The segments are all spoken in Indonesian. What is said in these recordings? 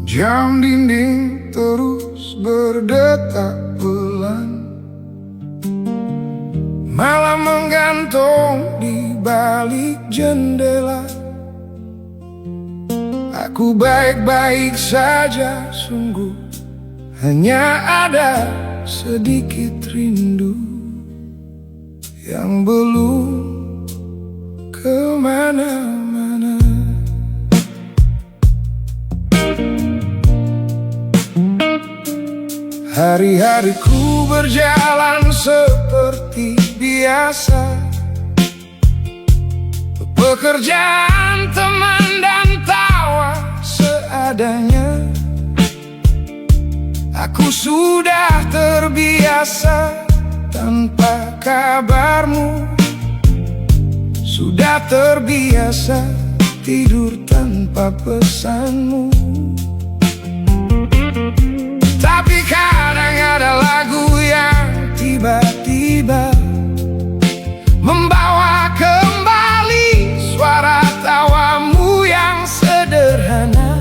Jam dinding terus berdetak pelan, malam menggantung di balik jendela. Aku baik-baik saja, sungguh hanya ada sedikit rindu yang belum kemana-mana. Hari-hariku berjalan seperti biasa, pekerjaan, teman, dan tawa seadanya. Aku sudah terbiasa tanpa kabarmu, sudah terbiasa tidur tanpa pesanmu. Tapi kadang ada lagu yang tiba-tiba membawa kembali suara tawamu yang sederhana.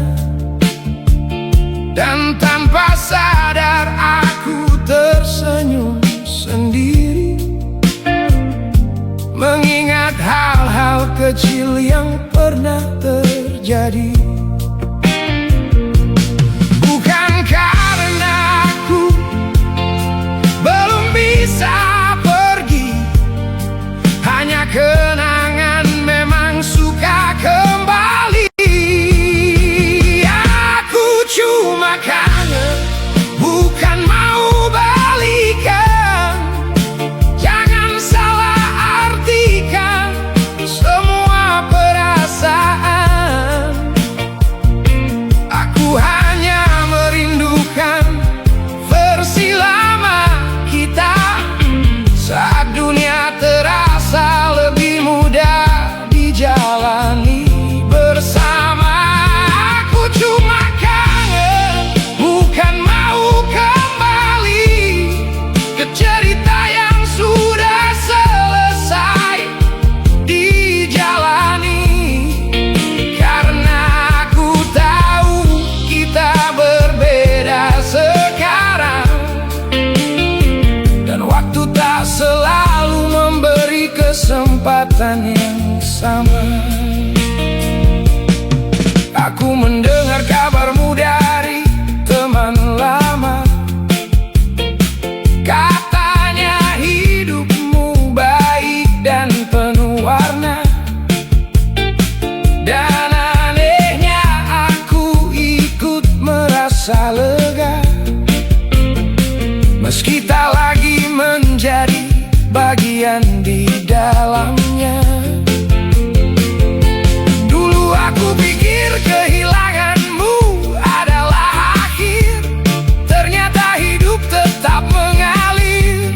Dan tanpa sadar aku tersenyum sendiri, mengingat hal-hal kecil yang pernah terjadi. Bukan karena aku belum bisa pergi, hanya kenangan memang suka kembali. Aku cuma kangen, bukan mau balikan. Jangan salah artikan semua perasaan. Aku hanya merindukan versi lama kita, saat dunia terasa lebih mudah dijalani bersama. Aku cuma kangen, bukan mau kembali ke cerita yang sudah selesai dijalani. Karena aku tahu kita berbeda sekarang, dan waktu tak selalu memberi kesempatan yang sama. Aku mendengar kabarmu dari teman lama, katanya hidupmu baik dan penuh warna. Dan anehnya aku ikut merasa lega, meski tak lagi menjadi bagian di dalamnya. Dulu aku pikir kehilanganmu adalah akhir, ternyata hidup tetap mengalir.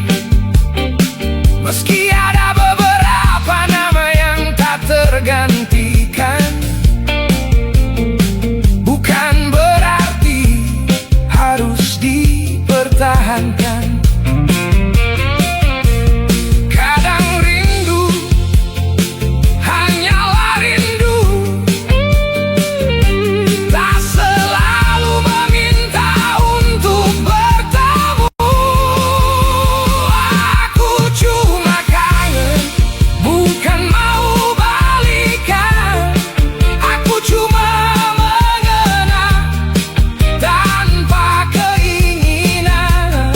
Meski ada beberapa nama yang tak tergantikan, bukan berarti harus dipertahankan. Kadang rindu hanyalah rindu, tak selalu meminta untuk bertemu. Aku cuma kangen, bukan mau balikan. Aku cuma mengenang tanpa keinginan.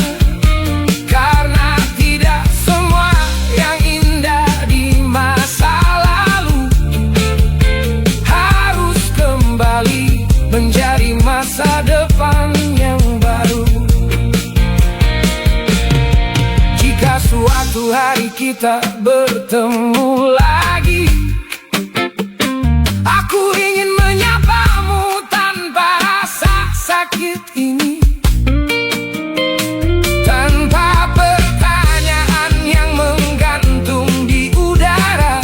Karena tidak semua yang indah di masa lalu harus kembali menjadi masa depan yang baru. Jika suatu hari kita bertemu lagi, aku ingin menyapamu tanpa rasa sakit ini, tanpa pertanyaan yang menggantung di udara.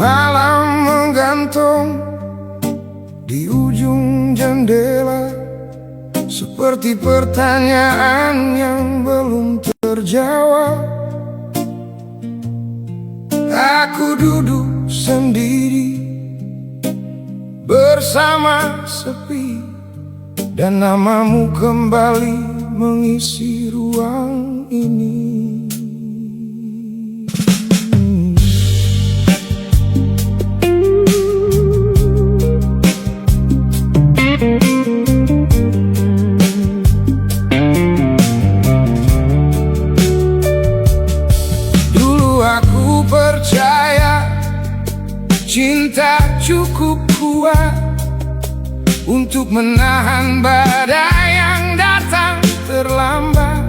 Malam menggantung di ujung jendela, seperti pertanyaan yang belum terjawab. Aku duduk sendiri bersama sepi, dan namamu kembali mengisi ruang ini. Percaya cinta cukup kuat untuk menahan badai yang datang terlambat.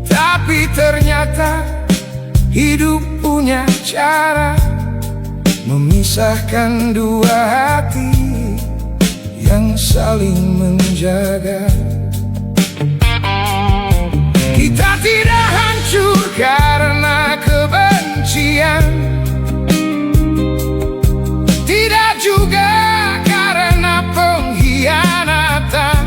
Tapi ternyata hidup punya cara memisahkan dua hati yang saling menjaga. Kita tidak hancur karena kebencian, tidak juga karena pengkhianatan.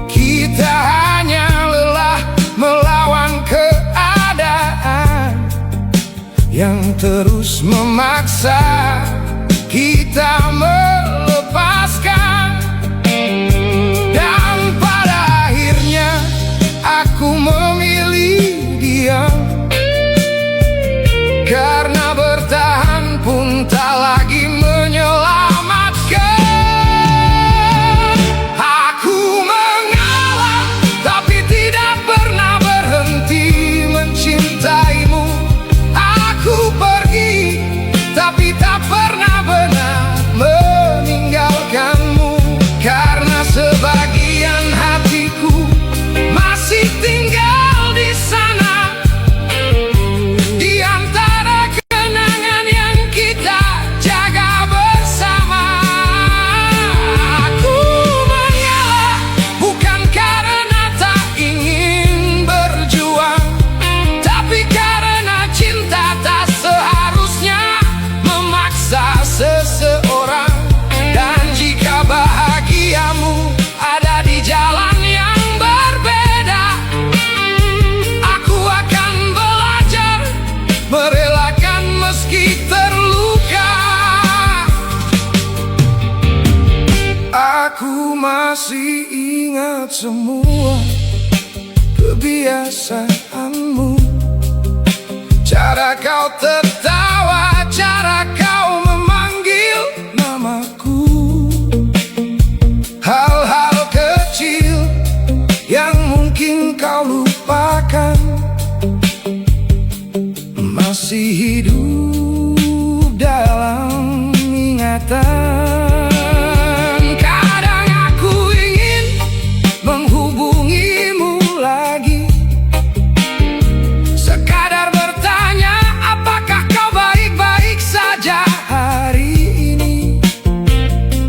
Kita hanya lelah melawan keadaan yang terus memaksa kita melepaskan. Dan pada akhirnya aku memilih diam, karena bertahan pun tak lagi menyelamatkan. Aku mengalah tapi tidak pernah berhenti mencintaimu. Aku pergi tapi tak pernah benar meninggalkanmu, karena sebagian hatiku masih tinggal di sana, di antara kenangan yang kita jaga bersama. Aku mengalah bukan karena tak ingin berjuang, tapi karena cinta tak seharusnya memaksa seseorang. Dan jika bahagiamu ada di jalan yang berbeda, aku akan belajar merelakan meski terluka. Aku masih ingat semua kebiasaanmu, cara kau tertawa, cara kau memanggil namaku. Hal-hal kecil yang mungkin kau lupakan masih hidup dalam ingatan. Kadang aku ingin menghubungimu lagi, sekadar bertanya apakah kau baik-baik saja hari ini.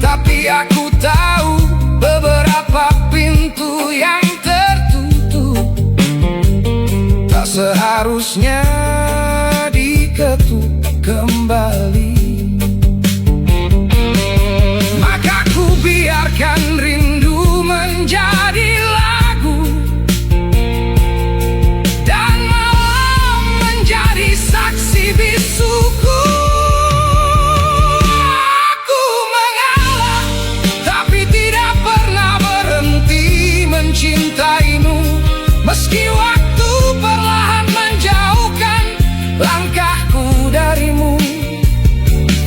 Tapi aku tahu beberapa pintu yang tertutup tak seharusnya diketuk kembali. Maka ku biarkan rindu menjadi lagu, dan malam menjadi saksi bisuku. Aku mengalah tapi tidak pernah berhenti mencintaimu, meski waktu perlahan menjauhkan langkahku darimu.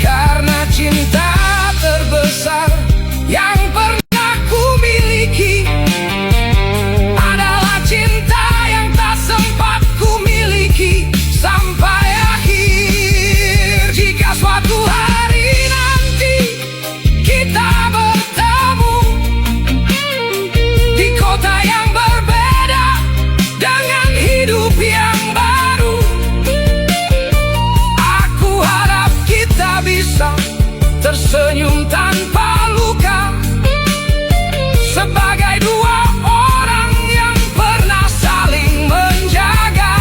Karena cinta terbesar yang pernah ku miliki adalah cinta yang tak sempat ku miliki sampai akhir. Jika suatu hari nanti kita bertemu di kota yang berbeda dengan hidup yang baru, aku harap kita bisa tersenyum tanpa luka, sebagai dua orang yang pernah saling menjaga.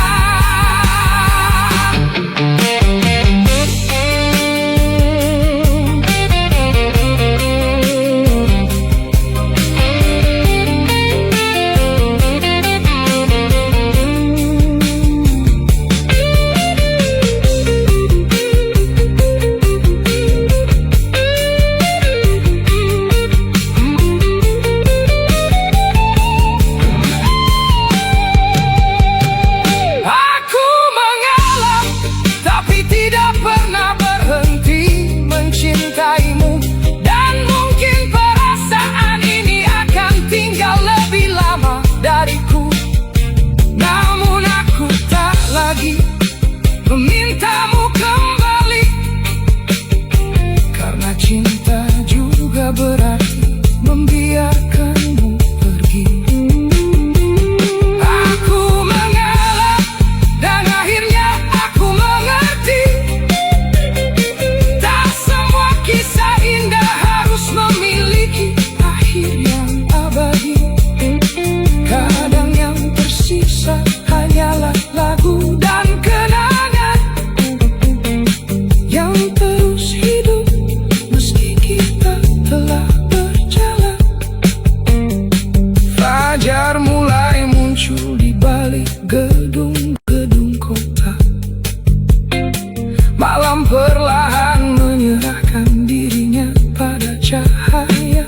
Malam perlahan menyerahkan dirinya pada cahaya,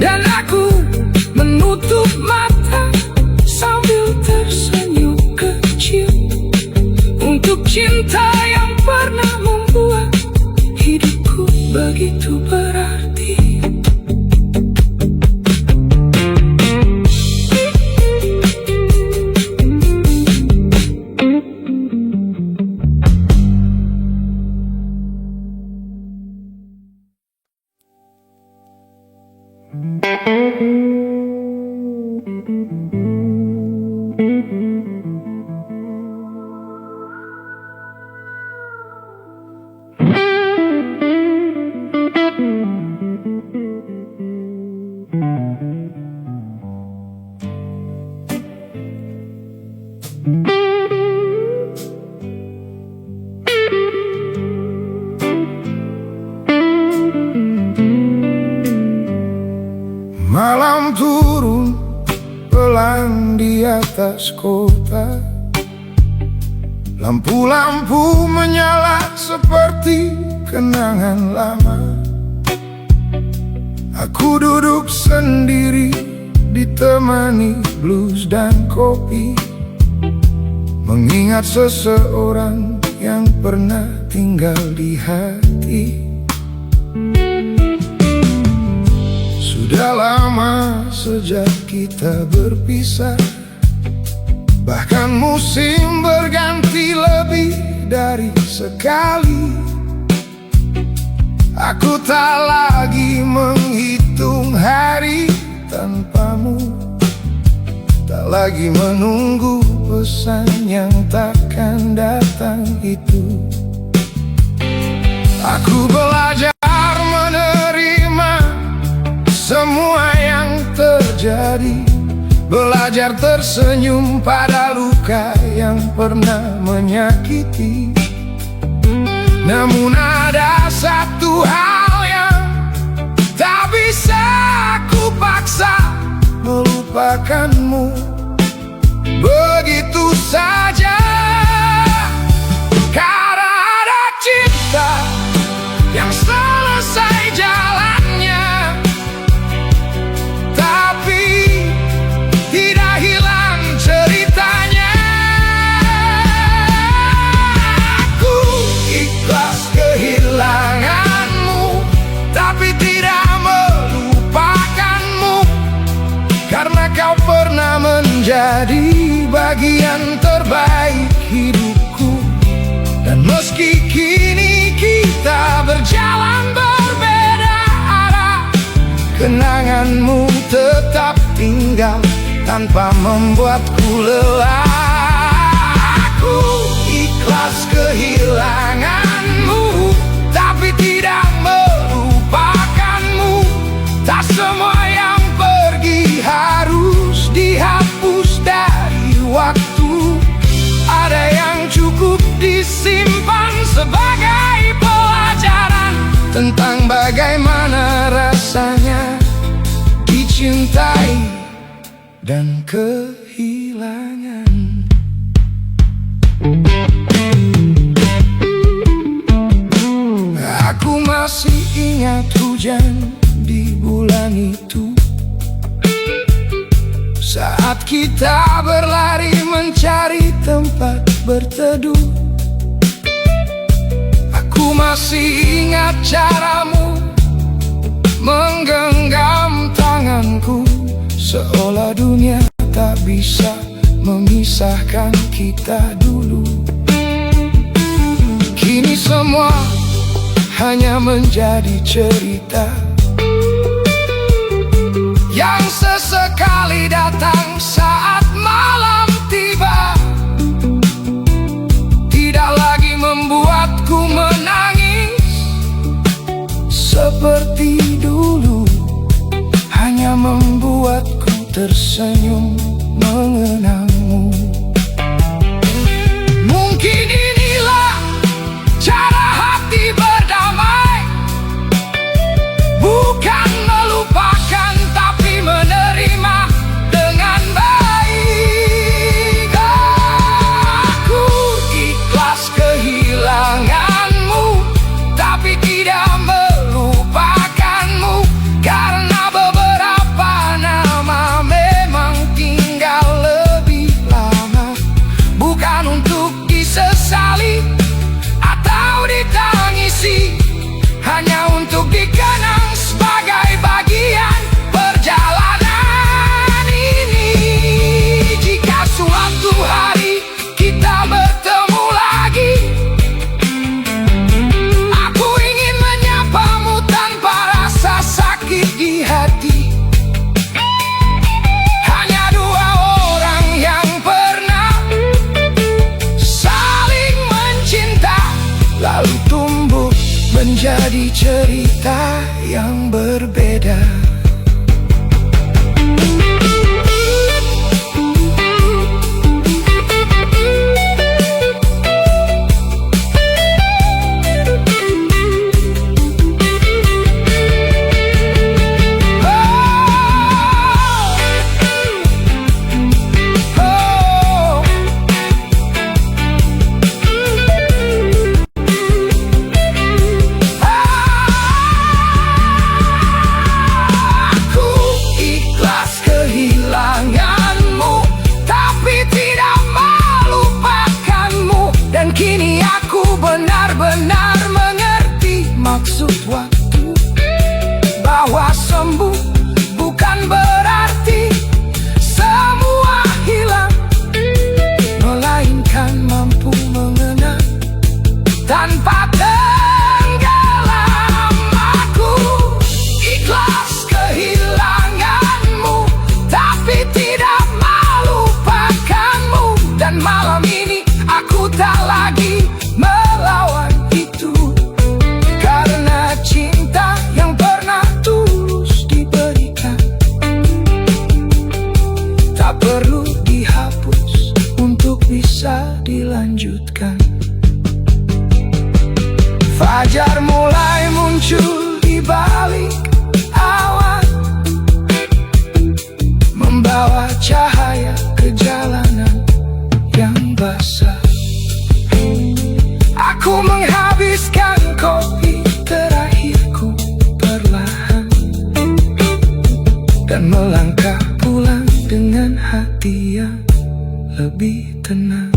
dan aku menutup mata sambil tersenyum kecil untuk cinta yang pernah membuat hidupku begitu berarti. Malam turun pelan di atas kota, lampu-lampu menyala seperti kenangan lama. Aku duduk sendiri ditemani blues dan kopi, mengingat seseorang yang pernah tinggal di hati. Sudah lama sejak kita berpisah, bahkan musim berganti lebih dari sekali. Aku tak lagi menghitung hari tanpamu, tak lagi menunggu pesan yang takkan datang itu. Aku belajar menerima semua yang terjadi, belajar tersenyum pada luka yang pernah menyakiti. Namun ada satu hal yang tak bisa aku paksa, melupakanmu begitu saja. Karena ada cinta yang selesai jalannya, tapi tidak hilang ceritanya. Aku ikhlas kehilanganmu, tapi tidak melupakanmu, karena kau pernah menjadi bagian terbaik hidupku. Dan meski kini kita berjalan berbeda arah, kenanganmu tetap tinggal tanpa membuatku lelah. Aku ikhlas kehilanganmu, tapi tidak melupakanmu. Tak semua yang pergi harus dihapus dari waktu. Ada yang cukup disimpan sebagai pelajaran tentang bagaimana rasanya dicintai dan kehilangan. Aku masih ingat hujan di bulan itu, saat kita berlari mencari tempat berteduh. Aku masih ingat caramu menggenggam tanganku, seolah dunia tak bisa memisahkan kita dulu. Kini semua hanya menjadi cerita yang sesekali datang saat malam tiba, tidak lagi membuatku menangis seperti dulu, hanya membuatku tersenyum mengenangmu. Mungkin inilah cara hati berdamai, bukan melupakan tapi menerima dengan baik. Aku ikhlas kehilangan menjadi cerita yang berbeda. Kini aku benar-benar mengerti maksud waktu, bahwa sembuh bukan berarti semua hilang, melainkan mampu mengenang tanpa tenggelam. Aku ikhlas kehilanganmu, tapi tidak melupakanmu. Dan malam ini aku tak lagi melawan itu, karena cinta yang pernah tulus diberikan tak perlu dihapus untuk bisa dilanjutkan. Fajar mulai muncul di balik awan, membawa cahaya ke jalanan yang basah. Aku menghabiskan kopi terakhirku perlahan, dan melangkah pulang dengan hati yang lebih tenang.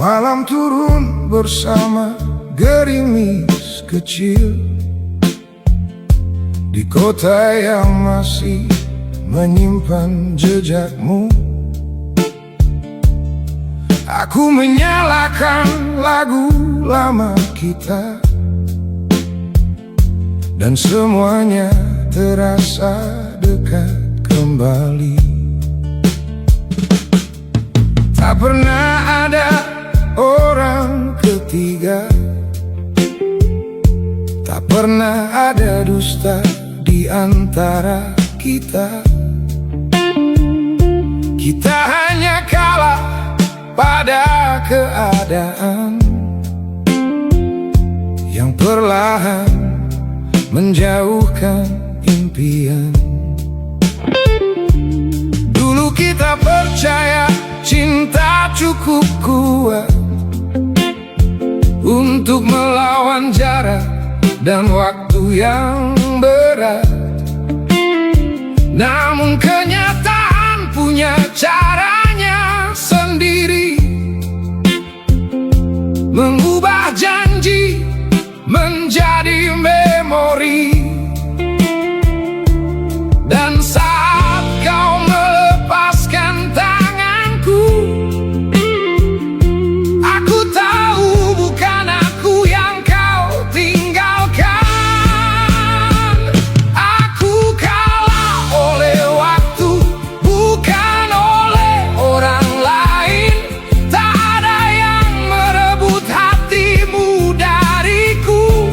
Malam turun bersama gerimis kecil di kota yang masih menyimpan jejakmu. Aku menyalakan lagu lama kita, dan semuanya terasa dekat kembali. Tak pernah ada orang ketiga, tak pernah ada dusta di antara kita. Kita hanya kalah pada keadaan yang perlahan menjauhkan impian. Dulu kita percaya cinta cukup kuat untuk melawan jarak dan waktu yang berat. Namun kenyataan punya caranya sendiri, mengubah janji menjadi memori. Dan saat kau melepaskan tanganku, aku tahu bukan aku yang kau tinggalkan. Aku kalah oleh waktu, bukan oleh orang lain. Tak ada yang merebut hatimu dariku.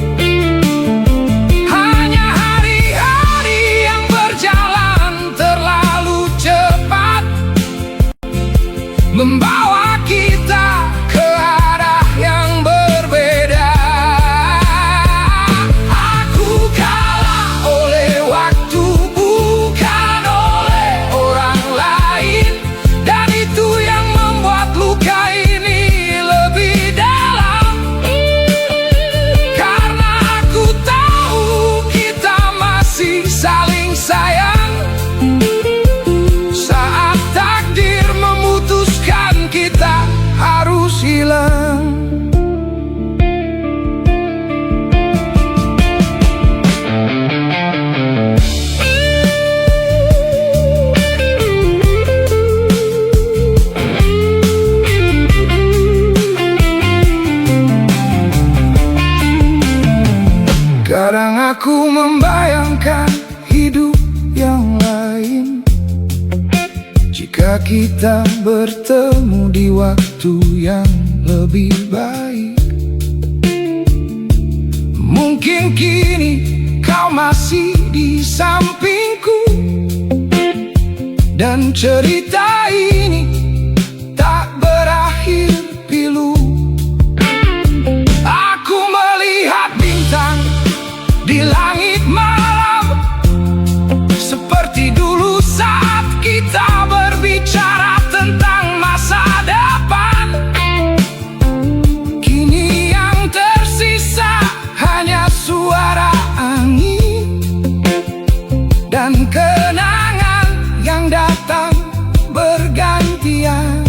Kadang aku membayangkan hidup yang lain jika kita bertemu di waktu yang lebih baik. Mungkin kini kau masih di sampingku, dan cerita ini tak berakhir pilu. Aku melihat bintang di langit malam, seperti dulu saat kita berbicara tentang masa depan. Kini yang tersisa hanya suara angin dan kenangan yang datang bergantian.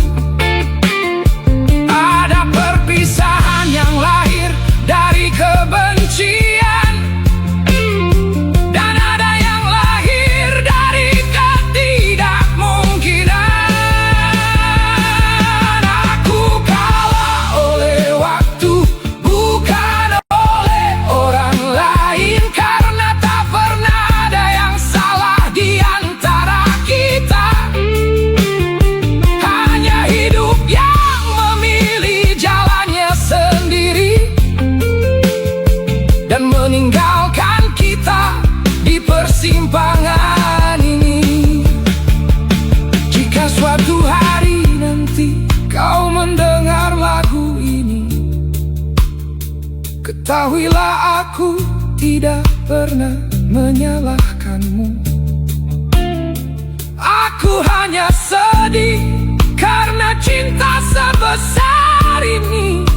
Ada perpisahan yang lahir dari kebencian, dan ada yang lahir dari ketidakmungkinan. Aku kalah oleh waktu, bukan oleh orang lain, karena tak pernah ada yang salah di antara kita. Hanya hidup yang memilih jalannya sendiri dan meninggalkan kita di persimpangan ini. Jika suatu hari nanti kau mendengar lagu ini, ketahuilah aku tidak pernah menyalahkanmu. Aku hanya sedih karena cinta sebesar ini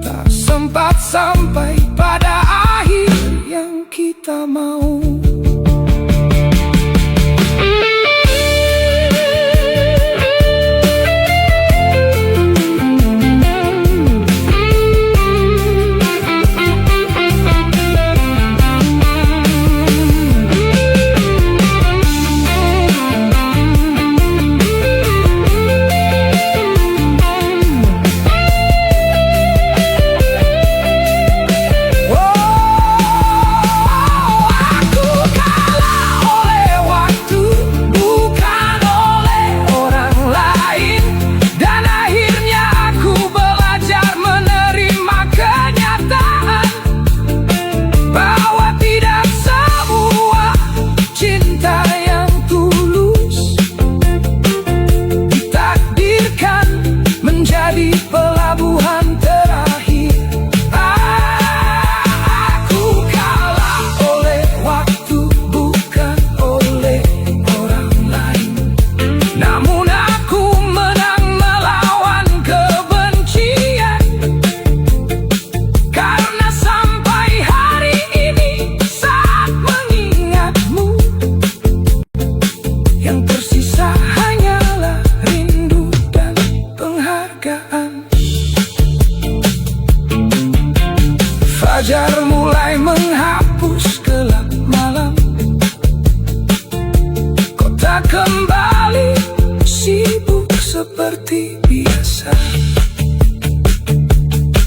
tak sempat sampai pada akhir yang kita mau. Pelabuhan terakhir. Aku kalah oleh waktu, bukan oleh orang lain. Namun aku menang melawan kebencian, karena sampai hari ini saat mengingatmu, yang tersisa hanyalah rindu dan penghargaan. Fajar mulai menghapus gelap malam, kota kembali sibuk seperti biasa,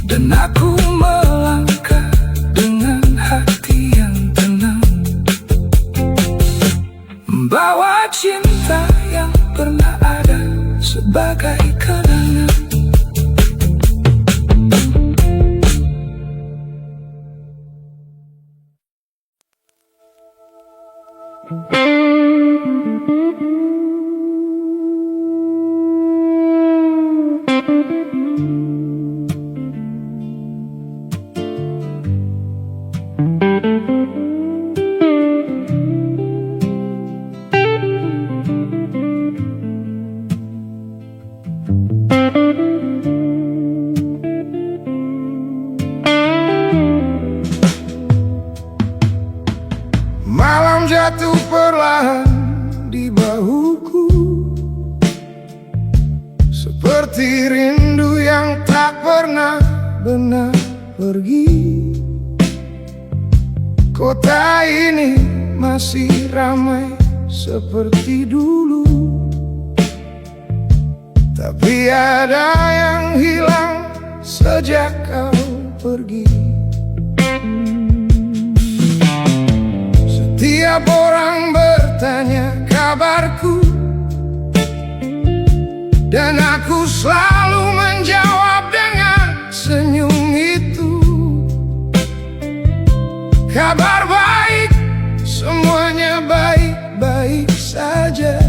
dan aku melangkah dengan hati yang tenang, membawa cinta yang pernah ada sebagai kenangan. Malam jatuh perlahan di bahuku, seperti rindu yang tak pernah benar pergi. Kota ini masih ramai seperti dulu, tapi ada yang hilang sejak kau pergi. Setiap orang bertanya kabarku, dan aku selalu menjawab dengan senyum itu. Kabar baik, semuanya baik-baik saja.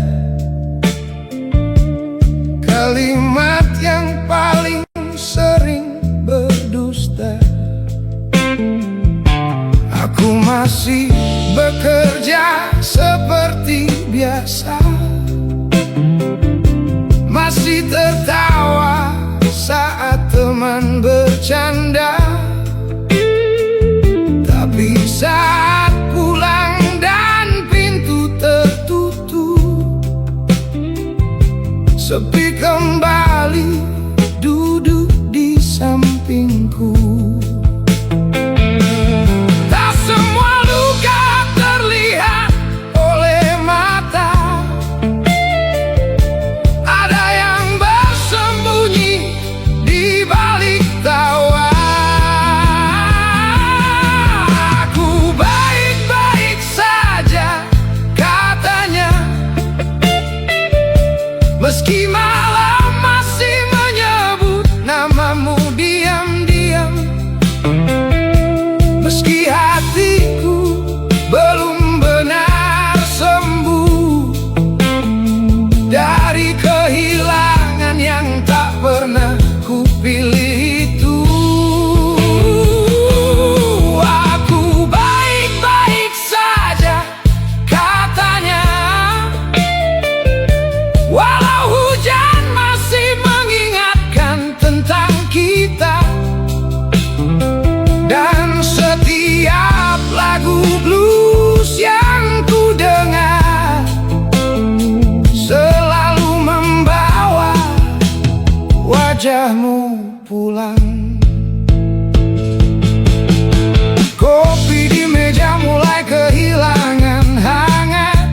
Kalimat yang paling sering berdusta. Aku masih bekerja seperti biasa, masih tertawa saat teman bercanda. Tapi saat pulang dan pintu tertutup, sepi kembali duduk di sampingku. Tak semua luka terlihat oleh mata, ada yang bersembunyi di balik tawa. Aku baik-baik saja katanya, meski malam masih menyebut namamu diam-diam. Meski hatiku belum benar sembuh dari kehilangan yang tak pernah kupilih itu. Aku baik-baik saja katanya, walau hujan masih mengingatkan tentang kita. Dan setiap lagu blues yang ku dengar selalu membawa wajahmu pulang. Kopi di meja mulai kehilangan hangat,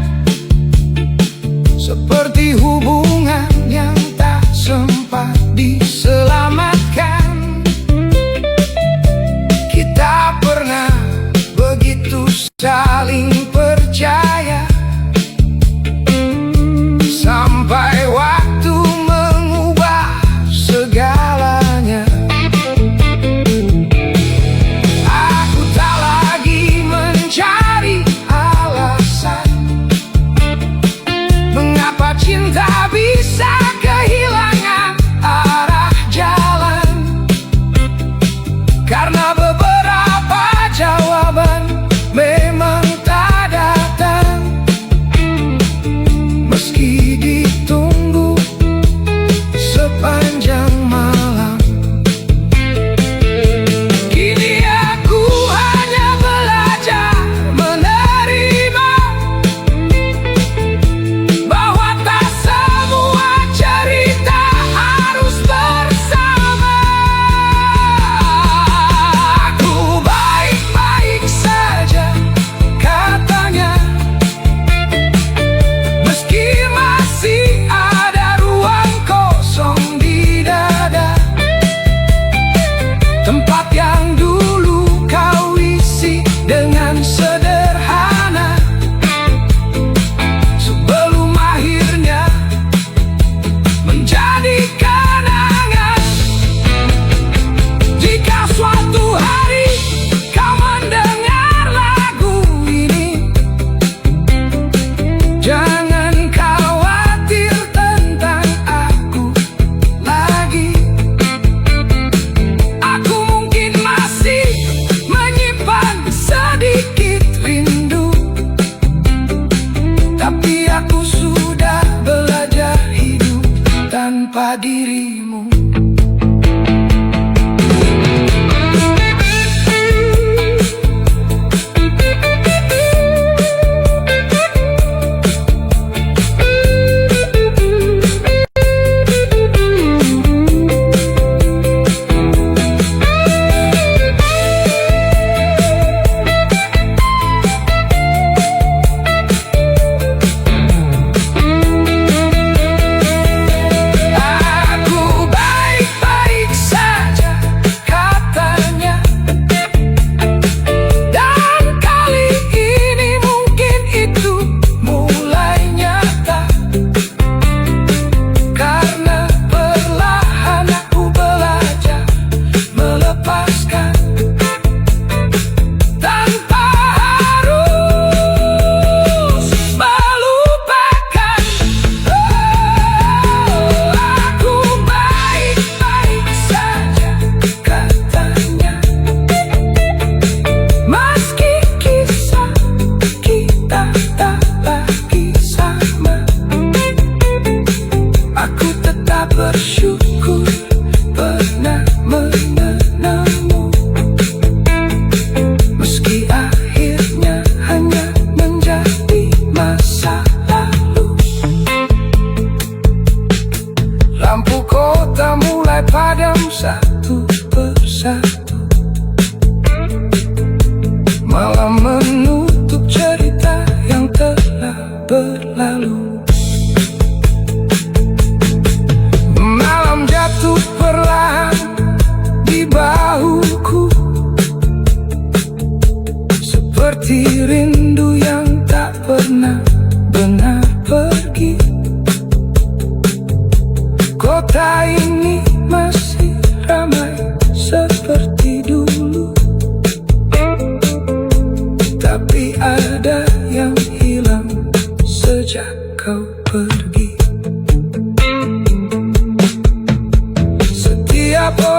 seperti hubungan yang tak sempat diselamatkan. Kita pernah begitu saling percaya, sampai waktu mengubah segalanya. Aku tak lagi mencari alasan mengapa cinta bisa kehilangan arah jalan.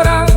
orang